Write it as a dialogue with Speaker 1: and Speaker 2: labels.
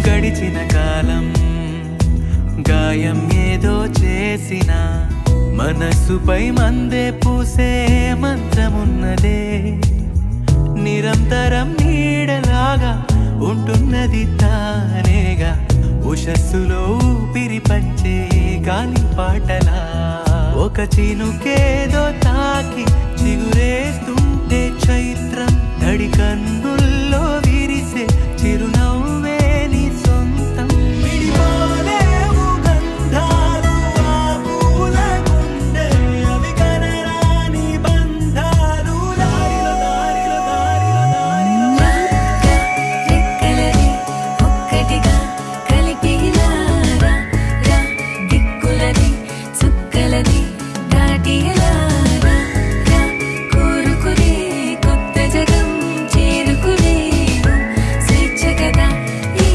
Speaker 1: గడిచిన కాలం గాయం ఏదో చేసిన మనసుపై మందే పూసే మంత్రమున్నదే నిరంతరం నీడలాగా ఉంటున్నది తానేగా ఉషస్సులో ఊపిరి పంచే గాలి పాటలా ఒక చినుకేదో తాకి చిగురేస్తుంటే చైత్రం తడి కన్నుల